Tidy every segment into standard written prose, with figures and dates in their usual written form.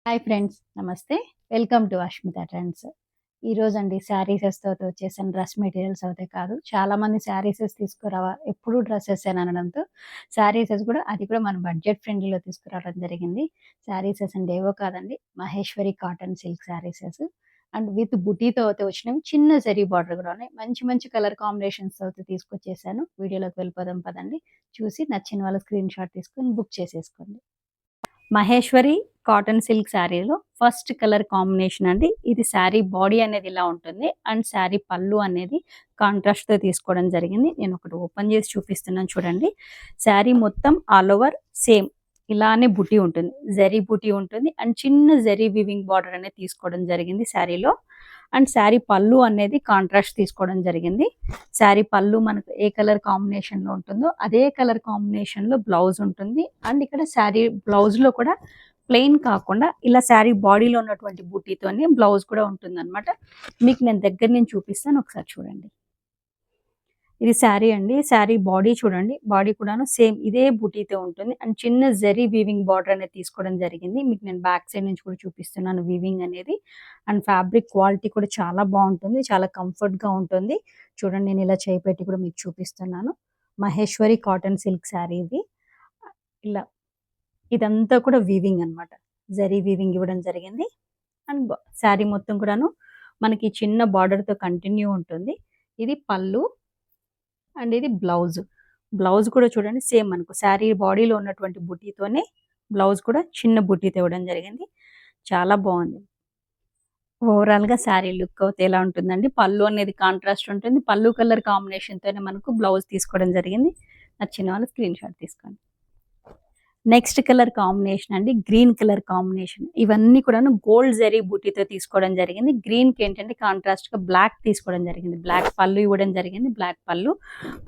Hi friends, నమస్తే. Welcome to Ashmita trends. ఈరోజండి శారీసెస్‌తో వచ్చేసాను. డ్రెస్ మెటీరియల్స్ అయితే కాదు. చాలామంది శారీసెస్ తీసుకురావా ఎప్పుడు డ్రెసెసేనా అనడంతో శారీసెస్ కూడా అది కూడా మన బడ్జెట్ ఫ్రెండ్లీలో తీసుకురావడం జరిగింది. శారీసెస్ అంటే ఏవో కాదండి. Maheshwari cotton silk sarees and with బుటీతో అయితే వచ్చినవి. చిన్న జరీ బార్డర్ కూడా ఉన్నాయి. మంచి మంచి కలర్ కాంబినేషన్స్‌తో అయితే తీసుకొచ్చేసాను. వీడియోలోకి వెళ్ళిపోదాం పదండి. చూసి నచ్చిన వాళ్ళు స్క్రీన్ షాట్ తీసుకొని బుక్ చేసేసుకోండి. మహేశ్వరి కాటన్ సిల్క్ శారీలో ఫస్ట్ కలర్ కాంబినేషన్ అండి. ఇది శారీ బాడీ అనేది ఇలా ఉంటుంది అండ్ శారీ పళ్ళు అనేది కాంట్రాస్ట్‌తో తీసుకోవడం జరిగింది. నేను ఒకటి ఓపెన్ చేసి చూపిస్తున్నాను చూడండి. శారీ మొత్తం ఆల్ ఓవర్ సేమ్ ఇలానే బుటీ ఉంటుంది. జరీ బుటీ ఉంటుంది అండ్ చిన్న జరీ వీవింగ్ బార్డర్ అనేది తీసుకోవడం జరిగింది శారీలో. అండ్ శారీ పళ్ళు అనేది కాంట్రాస్ట్ తీసుకోవడం జరిగింది. శారీ పళ్ళు మనకు ఏ కలర్ కాంబినేషన్లో ఉంటుందో అదే కలర్ కాంబినేషన్లో బ్లౌజ్ ఉంటుంది. అండ్ ఇక్కడ శారీ బ్లౌజ్లో కూడా ప్లెయిన్ కాకుండా ఇలా శారీ బాడీలో ఉన్నటువంటి బూటీతోనే బ్లౌజ్ కూడా ఉంటుందన్నమాట. మీకు నేను దగ్గర నుంచి చూపిస్తాను, ఒకసారి చూడండి. ఇది శారీ అండి. శారీ బాడీ చూడండి. బాడీ కూడాను సేమ్ ఇదే బూటీతో ఉంటుంది అండ్ చిన్న జరీ వీవింగ్ బార్డర్ అనేది తీసుకోవడం జరిగింది. మీకు నేను బ్యాక్ సైడ్ నుంచి కూడా చూపిస్తున్నాను వీవింగ్ అనేది. అండ్ ఫ్యాబ్రిక్ క్వాలిటీ కూడా చాలా బాగుంటుంది. చాలా కంఫర్ట్‌గా ఉంటుంది. చూడండి, నేను ఇలా చేయి పెట్టి కూడా మీకు చూపిస్తున్నాను. మహేశ్వరి కాటన్ సిల్క్ శారీ ఇది. ఇలా ఇదంతా కూడా వీవింగ్ అన్నమాట. జరీ వీవింగ్ ఇవ్వడం జరిగింది. అండ్ శారీ మొత్తం కూడాను మనకి చిన్న బార్డర్‌తో కంటిన్యూ ఉంటుంది. ఇది పళ్ళు అండ్ ఇది బ్లౌజ్. బ్లౌజ్ కూడా చూడండి సేమ్ మనకు శారీ బాడీలో ఉన్నటువంటి బుటీతోనే బ్లౌజ్ కూడా చిన్న బుటీతో ఇవ్వడం జరిగింది. చాలా బాగుంది. ఓవరాల్‌గా శారీ లుక్ అయితే ఎలా ఉంటుందండి. పళ్ళు అనేది కాంట్రాస్ట్ ఉంటుంది. పళ్ళు కలర్ కాంబినేషన్‌తోనే మనకు బ్లౌజ్ తీసుకోవడం జరిగింది. నచ్చిన వాళ్ళు స్క్రీన్ షాట్ తీసుకోండి. నెక్స్ట్ కలర్ కాంబినేషన్ అండి, గ్రీన్ కలర్ కాంబినేషన్. ఇవన్నీ కూడాను గోల్డ్ జరీ బూటీతో తీసుకోవడం జరిగింది. గ్రీన్‌కి ఏంటంటే కాంట్రాస్ట్‌గా బ్లాక్ తీసుకోవడం జరిగింది. బ్లాక్ పళ్ళు ఇవ్వడం జరిగింది. బ్లాక్ పళ్ళు.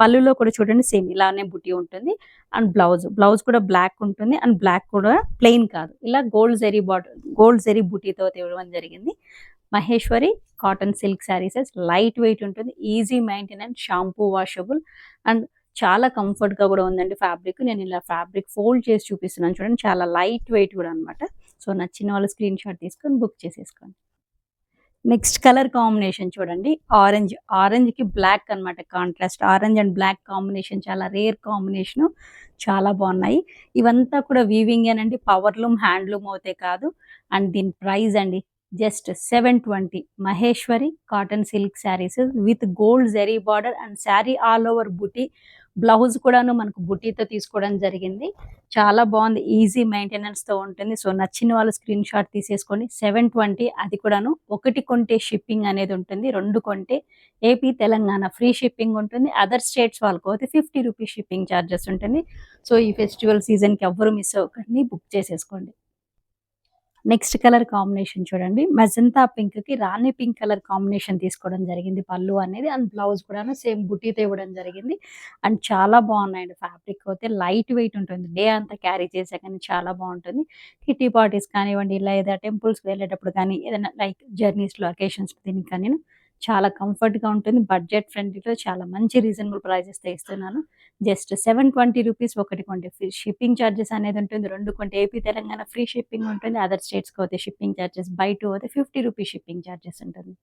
పళ్ళులో కూడా చూడండి సేమ్ ఇలానే బుటీ ఉంటుంది. అండ్ బ్లౌజ్ కూడా బ్లాక్ ఉంటుంది. అండ్ బ్లాక్ కూడా ప్లెయిన్ కాదు. ఇలా gold zari border, gold zari బూటీతో ఇవ్వడం జరిగింది. Maheshwari cotton silk sarees light weight ఉంటుంది. Easy maintenance, shampoo washable and చాలా కంఫర్ట్‌గా కూడా ఉందండి ఫ్యాబ్రిక్. నేను ఇలా ఫ్యాబ్రిక్ ఫోల్డ్ చేసి చూపిస్తున్నాను చూడండి. చాలా లైట్ వెయిట్ కూడా అనమాట. సో నచ్చిన వాళ్ళు స్క్రీన్ షాట్ తీసుకొని బుక్ చేసేసుకోండి. నెక్స్ట్ కలర్ కాంబినేషన్ చూడండి. ఆరెంజ్. ఆరెంజ్‌కి బ్లాక్ అనమాట contrast. Orange and black combination చాలా రేర్ కాంబినేషను. చాలా బాగున్నాయి. ఇవంతా కూడా వీవింగేనండి. పవర్లూమ్, హ్యాండ్లూమ్ అయితే కాదు. అండ్ దీని ప్రైస్ అండి just 720. Maheshwari cotton silk saris with gold zari border and sari all over buti. Blouse కూడాను మనకు బుటీతో తీసుకోవడం జరిగింది. చాలా బాగుంది. ఈజీ మెయింటెనెన్స్‌తో ఉంటుంది. సో నచ్చిన వాళ్ళు స్క్రీన్ షాట్ తీసేసుకోండి. 720, అది కూడాను ఒకటి కొంటే షిప్పింగ్ అనేది ఉంటుంది. 2 కొంటే ఏపీ, తెలంగాణ ఫ్రీ షిప్పింగ్ ఉంటుంది. అదర్ స్టేట్స్ వాళ్ళకి అయితే 50 రూపీస్ షిప్పింగ్ ఛార్జెస్ ఉంటుంది. సో ఈ ఫెస్టివల్ సీజన్‌కి ఎవ్వరు మిస్ అవ్వకండి. బుక్ చేసేసుకోండి. నెక్స్ట్ కలర్ కాంబినేషన్ చూడండి. మెజంతా పింక్‌కి రాణి పింక్ కలర్ కాంబినేషన్ తీసుకోవడం జరిగింది పళ్ళు అనేది. అండ్ బ్లౌజ్ కూడాను సేమ్ బుటీతో ఇవ్వడం జరిగింది. అండ్ చాలా బాగున్నాయండి. ఫ్యాబ్రిక్ అయితే లైట్ వెయిట్ ఉంటుంది. డే అంతా క్యారీ చేసా కానీ చాలా బాగుంటుంది. కిట్టి పార్టీస్ కానివ్వండి, లేదా టెంపుల్స్‌కి వెళ్ళేటప్పుడు కానీ, ఏదైనా లైక్ జర్నీస్‌లో అకేషన్స్ దీనికి కానీ చాలా కంఫర్ట్‌గా ఉంటుంది. బడ్జెట్ ఫ్రెండ్లీలో చాలా మంచి రీజనబుల్ ప్రైజెస్‌తో ఇస్తున్నాను. Just 720 rupees. ఒకటి కొంటే ఫ్రీ షిప్పింగ్ ఛార్జెస్ అనేది ఉంటుంది. 2 కొంటే ఏపీ, తెలంగాణ ఫ్రీ షిప్పింగ్ ఉంటుంది. అదర్ స్టేట్స్‌కి అయితే షిప్పింగ్ ఛార్జెస్, బై 2 అయితే 50 రూపీస్ షిప్పింగ్ ఛార్జెస్ ఉంటుంది.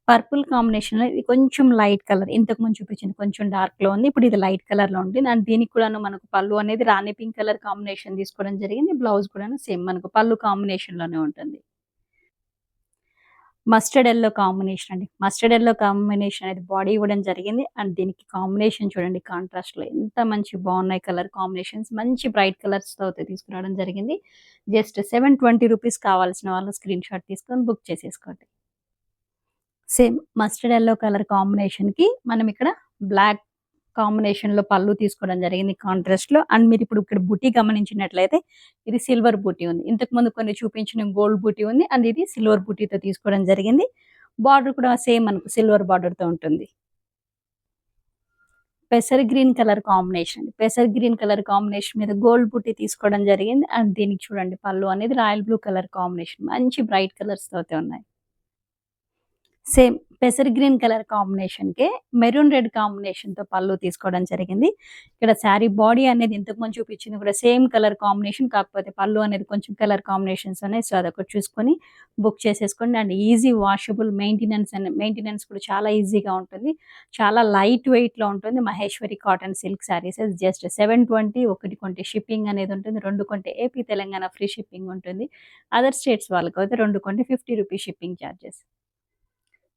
పర్పుల్ కాంబినేషన్‌లో ఇది కొంచెం లైట్ కలర్. ఇంతకుముందు చూపించింది కొంచెం డార్క్‌లో ఉంది. ఇప్పుడు ఇది లైట్ కలర్‌లో ఉంటుంది. అండ్ దీనికి కూడాను మనకు పళ్ళు అనేది రాణి పింక్ కలర్ కాంబినేషన్ తీసుకోవడం జరిగింది. బ్లౌజ్ కూడాను సేమ్ మనకు పళ్ళు కాంబినేషన్‌లోనే ఉంటుంది. మస్టర్డ్ యెల్లో కాంబినేషన్ అండి. మస్టర్డ్ యెల్లో కాంబినేషన్ అనేది బాడీ ఇవ్వడం జరిగింది. అండ్ దీనికి కాంబినేషన్ చూడండి కాంట్రాస్ట్‌లో ఎంత మంచి బాగున్నాయి కలర్ కాంబినేషన్స్. మంచి బ్రైట్ కలర్స్‌తో అయితే తీసుకురావడం జరిగింది. Just 720 rupees. కావాల్సిన వాళ్ళు స్క్రీన్ షాట్ తీసుకొని బుక్ చేసేసుకోండి. సేమ్ మస్టర్డ్ యెల్లో కలర్ కాంబినేషన్‌కి మనం ఇక్కడ బ్లాక్ కాంబినేషన్‌లో పళ్ళు తీసుకోవడం జరిగింది కాంట్రాస్ట్‌లో. అండ్ మీరు ఇప్పుడు ఇక్కడ బుటీ గమనించినట్లయితే ఇది సిల్వర్ బుటీ ఉంది. ఇంతకుముందు కొన్ని చూపించిన గోల్డ్ బుటీ ఉంది. అండ్ ఇది సిల్వర్ బుటీతో తీసుకోవడం జరిగింది. బార్డర్ కూడా సేమ్ మనకు సిల్వర్ బార్డర్‌తో ఉంటుంది. పెసర్ గ్రీన్ కలర్ కాంబినేషన్. పెసర్ గ్రీన్ కలర్ కాంబినేషన్ మీద గోల్డ్ బుటీ తీసుకోవడం జరిగింది. అండ్ దీనికి చూడండి పళ్ళు అనేది రాయల్ బ్లూ కలర్ కాంబినేషన్. మంచి బ్రైట్ కలర్స్‌తో అయితే ఉన్నాయి. సేమ్ పెసర్ గ్రీన్ కలర్ కాంబినేషన్‌కే మెరూన్ రెడ్ కాంబినేషన్‌తో పళ్ళు తీసుకోవడం జరిగింది. ఇక్కడ శారీ బాడీ అనేది ఇంతకుముందు చూపించింది కూడా సేమ్ కలర్ కాంబినేషన్. కాకపోతే పళ్ళు అనేది కొంచెం కలర్ కాంబినేషన్స్ ఉన్నాయి. సో, అదొకటి చూసుకొని బుక్ చేసేసుకోండి. అండ్ ఈజీ వాషబుల్ మెయింటెనెన్స్ కూడా చాలా ఈజీగా ఉంటుంది. చాలా లైట్ వెయిట్‌లో ఉంటుంది. Maheshwari cotton silk saris just 720. ఒకటి కొంటే షిప్పింగ్ అనేది ఉంటుంది. 2 కొంటే ఏపీ, తెలంగాణ ఫ్రీ షిప్పింగ్ ఉంటుంది. అదర్ స్టేట్స్ వాళ్ళకైతే 2 కొంటే రూ. 50 షిప్పింగ్ చార్జెస్.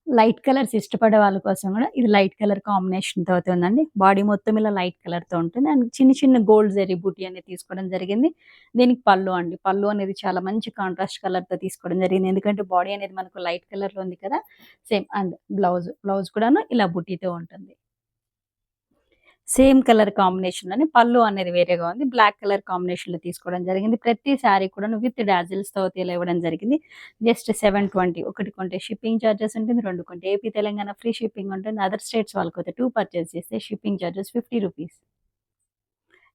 లైట్ కలర్స్ ఇష్టపడే వాళ్ళ కోసం గూడా ఇది లైట్ కలర్ కాంబినేషన్‌తో అయితే ఉందండి. బాడీ మొత్తం ఇలా లైట్ కలర్‌తో ఉంటుంది. అండ్ చిన్న చిన్న గోల్డ్ జరీ బూటీ అనేది తీసుకోవడం జరిగింది. దీనికి పళ్ళు అండి. పళ్ళు అనేది చాలా మంచి కాంట్రాస్ట్ కలర్‌తో తీసుకోవడం జరిగింది. ఎందుకంటే బాడీ అనేది మనకు లైట్ కలర్‌లో ఉంది కదా! సేమ్ అండ్ బ్లౌజ్ కూడాను ఇలా బుటీతో ఉంటుంది. సేమ్ కలర్ కాంబినేషన్‌లోనే పళ్ళు అనేది వేరేగా ఉంది. బ్లాక్ కలర్ కాంబినేషన్‌లో తీసుకోవడం జరిగింది. ప్రతి శారీ కూడాను విత్ డాజిల్స్‌తో ఇలా ఇవ్వడం జరిగింది. జస్ట్ 720. ఒకటి కొంటే షిప్పింగ్ చార్జెస్ ఉంటుంది. 2 కొంటే ఏపీ, తెలంగాణ ఫ్రీ షిప్పింగ్ ఉంటుంది. అదర్ స్టేట్స్ వాళ్ళకైతే 2 పర్చేస్ చేస్తే షిప్పింగ్ చార్జెస్ రూ. 50.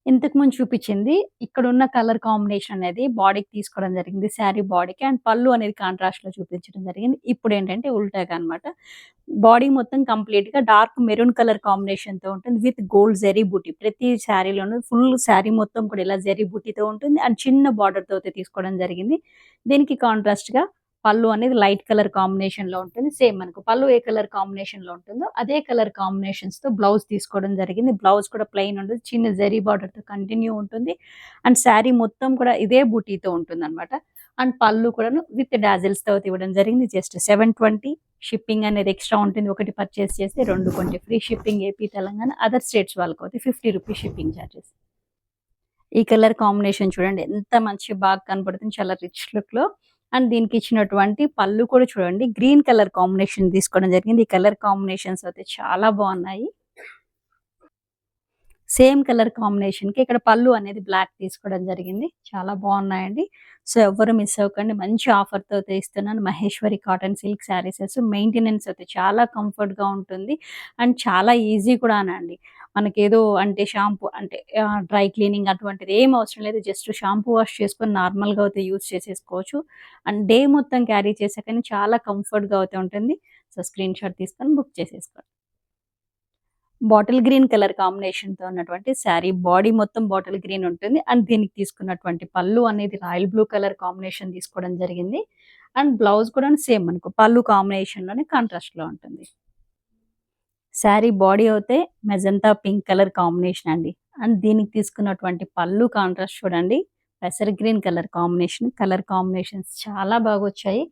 ఇంతకుముందు చూపిచ్చింది ఇక్కడున్న కలర్ కాంబినేషన్ అనేది బాడీకి తీసుకోవడం జరిగింది. శారీ బాడీకి అండ్ పళ్ళు అనేది కాంట్రాస్ట్‌లో చూపించడం జరిగింది. ఇప్పుడేంటంటే ఉల్టాగా అనమాట. బాడీ మొత్తం కంప్లీట్‌గా డార్క్ మెరూన్ కలర్ కాంబినేషన్‌తో ఉంటుంది. విత్ గోల్డ్ జరీ బూటీ. ప్రతి శారీలోనూ ఫుల్ శారీ మొత్తం కూడా ఇలా జరీ బూటీతో ఉంటుంది. అండ్ చిన్న బార్డర్‌తో అయితే తీసుకోవడం జరిగింది. దీనికి కాంట్రాస్ట్‌గా పళ్ళు అనేది లైట్ కలర్ కాంబినేషన్‌లో ఉంటుంది. సేమ్ మనకు పళ్ళు ఏ కలర్ కాంబినేషన్‌లో ఉంటుందో అదే కలర్ కాంబినేషన్స్‌తో బ్లౌజ్ తీసుకోవడం జరిగింది. బ్లౌజ్ కూడా ప్లెయిన్ ఉండదు. చిన్న జరీ బార్డర్‌తో కంటిన్యూ ఉంటుంది. అండ్ శారీ మొత్తం కూడా ఇదే బూటీతో ఉంటుందనమాట. అండ్ పళ్ళు కూడాను విత్ డాజిల్స్‌తో ఇవ్వడం జరిగింది. జస్ట్ 720. షిప్పింగ్ అనేది ఎక్స్‌ట్రా ఉంటుంది. ఒకటి పర్చేస్ చేస్తే 2 కొంటే free shipping AP, Telangana. Other states వాళ్ళకైతే రూ. 50 షిప్పింగ్ చార్జెస్. ఈ కలర్ కాంబినేషన్ చూడండి ఎంత మంచి బాగా కనపడుతుంది. చాలా రిచ్ లుక్‌లో. అండ్ దీనికిచ్చినటువంటి పళ్ళు కూడా చూడండి గ్రీన్ కలర్ కాంబినేషన్ తీసుకోవడం జరిగింది. ఈ కలర్ కాంబినేషన్స్ అయితే చాలా బావున్నాయి. సేమ్ కలర్ కాంబినేషన్‌కి ఇక్కడ పళ్ళు అనేది బ్లాక్ తీసుకోవడం జరిగింది. చాలా బావున్నాయండి. సో, ఎవ్వరు మిస్ అవ్వకండి. మంచి ఆఫర్‌తో అయితే ఇస్తున్నాను. మహేశ్వరి కాటన్ సిల్క్ శారీసెస్ మెయింటెనెన్స్ అయితే చాలా కంఫర్ట్‌గా ఉంటుంది. అండ్ చాలా ఈజీ కూడానండి. మనకేదో అంటే షాంపూ అంటే డ్రై క్లీనింగ్ అటువంటిది ఏం అవసరం లేదు. జస్ట్ షాంపూ వాష్ చేసుకొని నార్మల్‌గా అయితే యూజ్ చేసేసుకోవచ్చు. అండ్ డే మొత్తం క్యారీ చేసాకని చాలా కంఫర్ట్‌గా అయితే ఉంటుంది. సో, స్క్రీన్ షాట్ తీసుకొని బుక్ చేసేసుకోండి. బాటిల్ గ్రీన్ కలర్ కాంబినేషన్‌తో ఉన్నటువంటి శారీ బాడీ మొత్తం బాటిల్ గ్రీన్ ఉంటుంది. అండ్ దీనికి తీసుకున్నటువంటి పళ్ళు అనేది రాయల్ బ్లూ కలర్ కాంబినేషన్ తీసుకోవడం జరిగింది. అండ్ బ్లౌజ్ కూడా సేమ్ మనకు పళ్ళు కాంబినేషన్‌లోనే కాంట్రాస్ట్‌లో ఉంటుంది. శారీ బాడీ అయితే మెజంతా పింక్ కలర్ కాంబినేషన్ అండి. అండ్ దీనికి తీసుకున్నటువంటి పళ్ళు కాంట్రాస్ట్ చూడండి. పెసర్ green colour combination. Colour combinations చాలా బాగొచ్చాయి.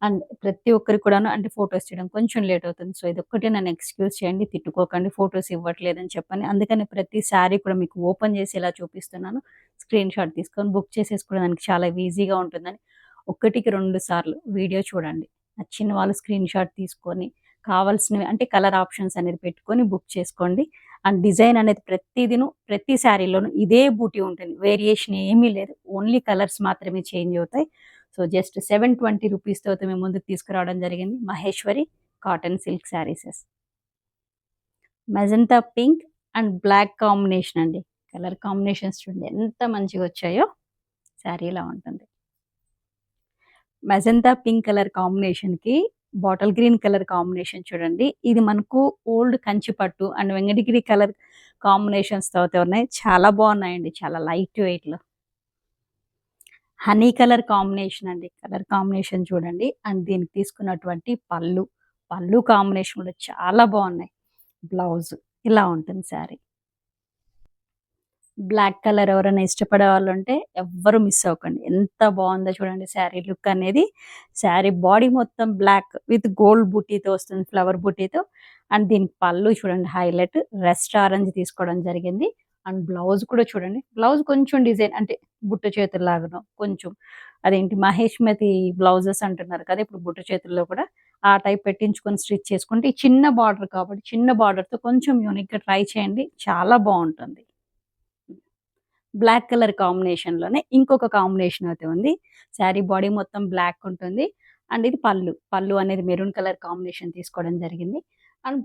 అండ్ ప్రతి ఒక్కరికి కూడాను అంటే ఫోటోస్ తీయడం కొంచెం లేట్ అవుతుంది. సో, ఇదొక్కటే నన్ను ఎక్స్‌క్యూజ్ చేయండి. తిట్టుకోకండి ఫోటోస్ ఇవ్వట్లేదని చెప్పని. అందుకని ప్రతి శారీ కూడా మీకు ఓపెన్ చేసి ఇలా చూపిస్తున్నాను. స్క్రీన్ షాట్ తీసుకొని బుక్ చేసేసుకోవడానికి చాలా ఈజీగా ఉంటుందని. ఒకటికి 2 సార్లు వీడియో చూడండి. నచ్చిన వాళ్ళు స్క్రీన్ షాట్ తీసుకొని కావాల్సినవి అంటే కలర్ ఆప్షన్స్ అనేది పెట్టుకొని బుక్ చేసుకోండి. అండ్ డిజైన్ అనేది ప్రతిదిను ప్రతి శారీలోనూ ఇదే బూటీ ఉంటుంది. వేరియేషన్ ఏమీ లేదు. ఓన్లీ కలర్స్ మాత్రమే చేంజ్ అవుతాయి. సో, జస్ట్ 720 రూపీస్‌తో అయితే మేము ముందుకు తీసుకురావడం జరిగింది. Maheshwari cotton silk sarees. Magenta pink and black combination అండి. కలర్ కాంబినేషన్స్ చూడండి ఎంత మంచిగొచ్చాయో. శారీ ఇలా ఉంటుంది. మెజంతా పింక్ కలర్ కాంబినేషన్‌కి బాటిల్ గ్రీన్ కలర్ కాంబినేషన్ చూడండి. ఇది మనకు ఓల్డ్ కంచి పట్టు అండ్ వెంకటగిరి కలర్ కాంబినేషన్స్‌తో అయితే ఉన్నాయి. చాలా బావున్నాయండి. చాలా లైట్ వెయిట్‌లో. హనీ కలర్ కాంబినేషన్ అండి. కలర్ కాంబినేషన్ చూడండి. అండ్ దీనికి తీసుకున్నటువంటి పళ్ళు కాంబినేషన్ కూడా చాలా బావున్నాయి. బ్లౌజ్ ఇలా ఉంటుంది శారీ. బ్లాక్ కలర్ ఎవరైనా ఇష్టపడే వాళ్ళుంటే ఎవ్వరు మిస్ అవ్వకండి. ఎంత బావుందో చూడండి శారీ లుక్ అనేది. శారీ బాడీ మొత్తం బ్లాక్ విత్ గోల్డ్ బూటీతో వస్తుంది. ఫ్లవర్ బూటీతో. అండ్ దీనికి పళ్ళు చూడండి హైలైట్ రెస్ట్ ఆరెంజ్ తీసుకోవడం జరిగింది. అండ్ బ్లౌజ్ కూడా చూడండి. బ్లౌజ్ కొంచెం డిజైన్ అంటే బుట్ట చేతుల్లాగానో కొంచెం అదేంటి మహేష్మతి బ్లౌజెస్ అంటున్నారు కదా! ఇప్పుడు బుట్ట చేతుల్లో కూడా ఆ టైప్ పెట్టించుకొని స్టిచ్ చేసుకుంటే ఈ చిన్న బార్డర్ కాబట్టి చిన్న బార్డర్‌తో కొంచెం యూనిక్‌గా ట్రై చేయండి. చాలా బావుంటుంది. బ్లాక్ కలర్ కాంబినేషన్‌లోనే ఇంకొక కాంబినేషన్ అయితే ఉంది. శారీ బాడీ మొత్తం బ్లాక్ ఉంటుంది. అండ్ ఇది పళ్ళు. పళ్ళు అనేది మెరూన్ కలర్ కాంబినేషన్ తీసుకోవడం జరిగింది. అండ్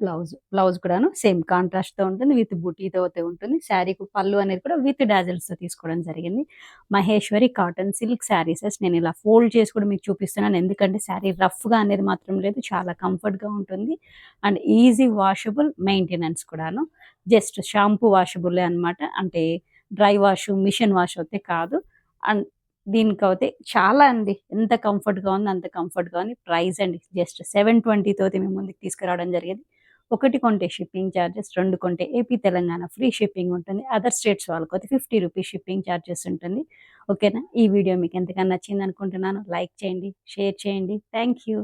బ్లౌజ్ కూడాను సేమ్ కాంట్రాస్ట్‌తో ఉంటుంది. విత్ బుటీతో అయితే ఉంటుంది. శారీకి పళ్ళు అనేది కూడా విత్ డాజిల్స్‌తో తీసుకోవడం జరిగింది. మహేశ్వరి కాటన్ సిల్క్ శారీసెస్ నేను ఇలా ఫోల్డ్ చేసి కూడా మీకు చూపిస్తున్నాను. ఎందుకంటే శారీ రఫ్‌గా అనేది మాత్రం లేదు. చాలా కంఫర్ట్‌గా ఉంటుంది. అండ్ ఈజీ వాషబుల్ మెయింటెనెన్స్ కూడాను. జస్ట్ షాంపూ వాషబులే అనమాట. అంటే డ్రై వాష్, మిషన్ వాష్ అయితే కాదు. అండ్ దీనికైతే చాలా అండి. ఎంత కంఫర్ట్‌గా ఉందో అంత కంఫర్ట్‌గా ఉంది. ప్రైస్ అండి జస్ట్ 720 తోటి మీ ముందుకు తీసుకురావడం జరిగింది. ఒకటి కొంటే షిప్పింగ్ చార్జెస్, 2 కొంటే ఏపీ, తెలంగాణ ఫ్రీ షిప్పింగ్ ఉంటుంది. అదర్ స్టేట్స్ వాళ్ళకైతే రూ. 50 షిప్పింగ్ చార్జెస్ ఉంటుంది. ఓకేనా? ఈ వీడియో మీకు ఎంతగానో నచ్చిందనుకుంటున్నాను. లైక్ చేయండి, షేర్ చేయండి. Thank you.